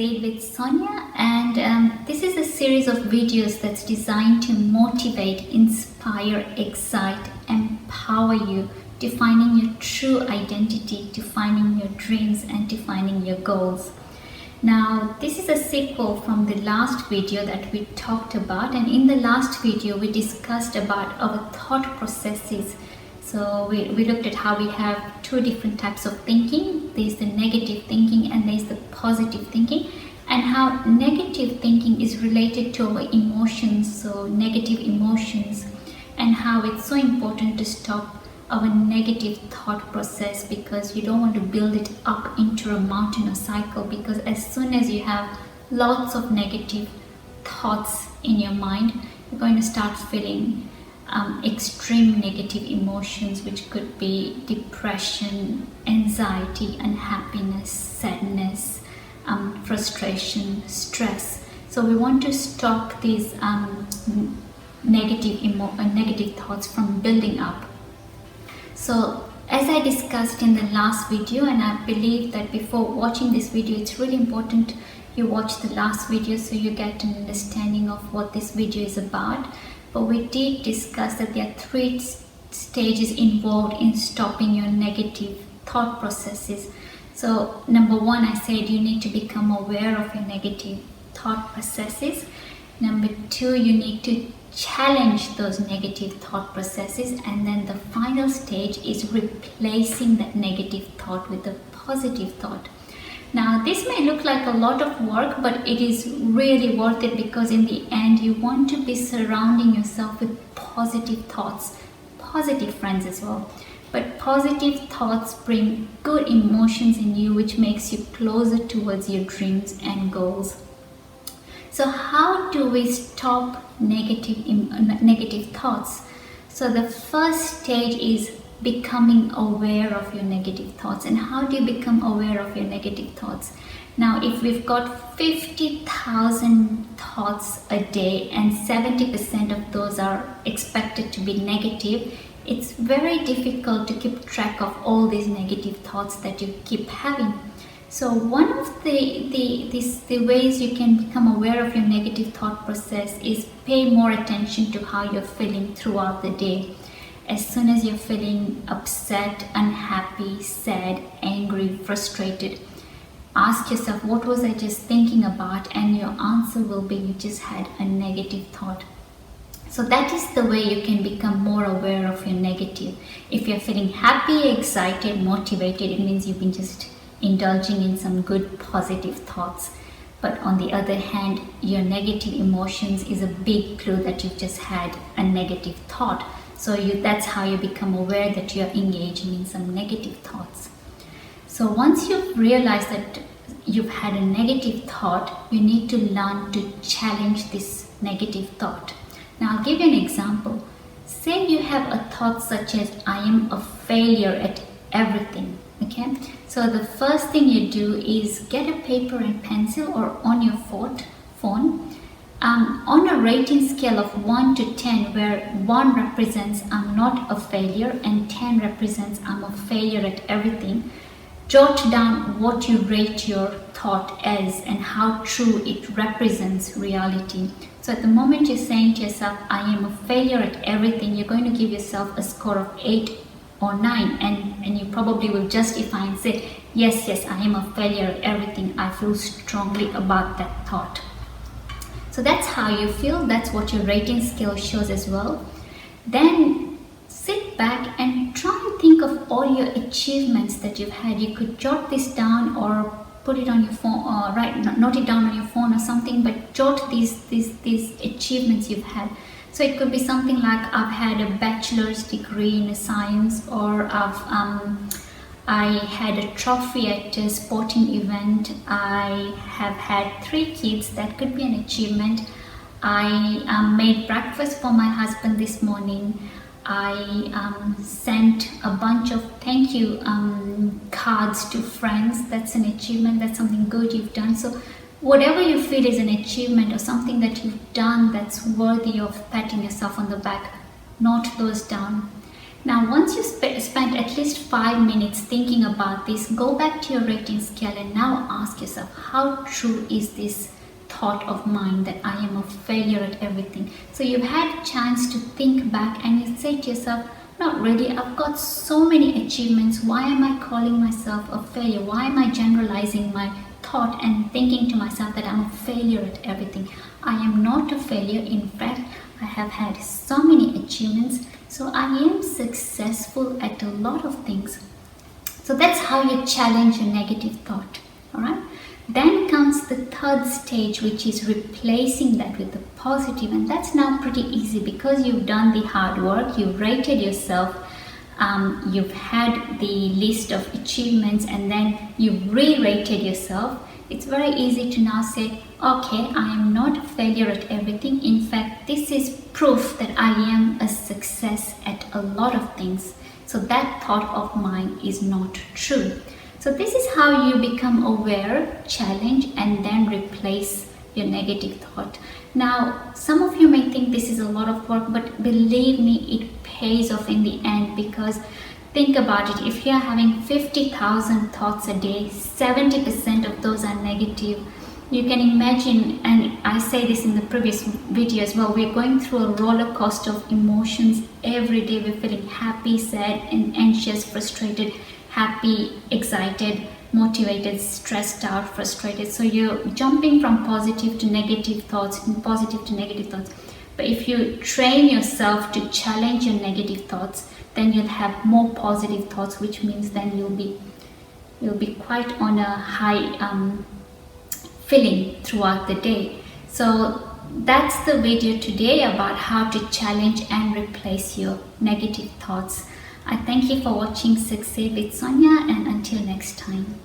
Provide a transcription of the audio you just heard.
Succeed with Sonia, and this is a series of videos that's designed to motivate, inspire, excite, empower you to finding your true identity, to finding your dreams, and to finding your goals. Now, this is a sequel from the last video that we talked about, and in the last video we discussed about our thought processes. So we looked at how we have two different types of thinking. There's the negative thinking and there's the positive thinking, and how negative thinking is related to our emotions, so negative emotions, and how it's so important to stop our negative thought process, because you don't want to build it up into a mountain or cycle, because as soon as you have lots of negative thoughts in your mind, you're going to start feeling extreme negative emotions, which could be depression, anxiety, unhappiness, sadness, frustration, stress. So we want to stop these negative thoughts from building up. So as I discussed in the last video, and I believe that before watching this video it's really important you watch the last video so you get an understanding of what this video is about. But we did discuss that there are three stages involved in stopping your negative thought processes. So number one, I said you need to become aware of your negative thought processes. Number two, you need to challenge those negative thought processes. And then the final stage is replacing that negative thought with a positive thought. Now, this may look like a lot of work, but it is really worth it, because in the end you want to be surrounding yourself with positive thoughts, positive friends as well. But positive thoughts bring good emotions in you, which makes you closer towards your dreams and goals. So how do we stop negative thoughts? So the first stage is becoming aware of your negative thoughts. And how do you become aware of your negative thoughts? Now, if we've got 50,000 thoughts a day and 70% of those are expected to be negative, it's very difficult to keep track of all these negative thoughts that you keep having. So one of the ways you can become aware of your negative thought process is pay more attention to how you're feeling throughout the day. As soon as you're feeling upset, unhappy, sad, angry, frustrated, ask yourself, what was I just thinking about? And your answer will be, you just had a negative thought. So that is the way you can become more aware of your negative. If you're feeling happy, excited, motivated, it means you've been just indulging in some good positive thoughts. But on the other hand, your negative emotions is a big clue that you've just had a negative thought. So that's how you become aware that you're engaging in some negative thoughts. So once you've realized that you've had a negative thought, you need to learn to challenge this negative thought. Now I'll give you an example. Say you have a thought such as, I am a failure at everything. Okay? So the first thing you do is get a paper and pencil, or on your phone, on a rating scale of 1 to 10, where 1 represents I'm not a failure and 10 represents I'm a failure at everything, jot down what you rate your thought as and how true it represents reality. So at the moment you're saying to yourself, I am a failure at everything, you're going to give yourself a score of 8 or 9, and you probably will justify and say, yes, I am a failure at everything. I feel strongly about that thought. So that's how you feel, that's what your rating scale shows as well. Then sit back and try and think of all your achievements that you've had. You could jot this down or put it on your phone, or note it down on your phone or something, but jot these achievements you've had. So it could be something like, I've had a bachelor's degree in science, or I had a trophy at a sporting event. I have had 3 kids. That could be an achievement. I made breakfast for my husband this morning. I sent a bunch of thank you cards to friends. That's an achievement. That's something good you've done. So whatever you feel is an achievement or something that you've done that's worthy of patting yourself on the back, note those down. Now, once you spent at least 5 minutes thinking about this, go back to your rating scale and now ask yourself, how true is this thought of mine that I am a failure at everything? So you've had a chance to think back and you say to yourself, not really, I've got so many achievements. Why am I calling myself a failure? Why am I generalizing my thought and thinking to myself that I'm a failure at everything? I am not a failure. In fact, I have had so many achievements. So I am successful at a lot of things. So that's how you challenge your negative thought. All right. Then comes the third stage, which is replacing that with the positive. And that's now pretty easy because you've done the hard work, you've rated yourself, you've had the list of achievements, and then you've re-rated yourself. It's very easy to now say, okay, I am not a failure at everything. In fact, this is proof that I am a success at a lot of things. So that thought of mine is not true. So this is how you become aware, challenge, and then replace your negative thought. Now, some of you may think this is a lot of work, but believe me, it pays off in the end, because think about it. If you are having 50,000 thoughts a day, 70% of those are negative. You can imagine, and I say this in the previous video as well, we're going through a roller coaster of emotions every day. We're feeling happy, sad, and anxious, frustrated, happy, excited, motivated, stressed out, frustrated. So you're jumping from positive to negative thoughts and positive to negative thoughts. But if you train yourself to challenge your negative thoughts, then you'll have more positive thoughts, which means then you'll be quite on a high feeling throughout the day. So that's the video today about how to challenge and replace your negative thoughts. I thank you for watching Succeed with Sonia, and until next time.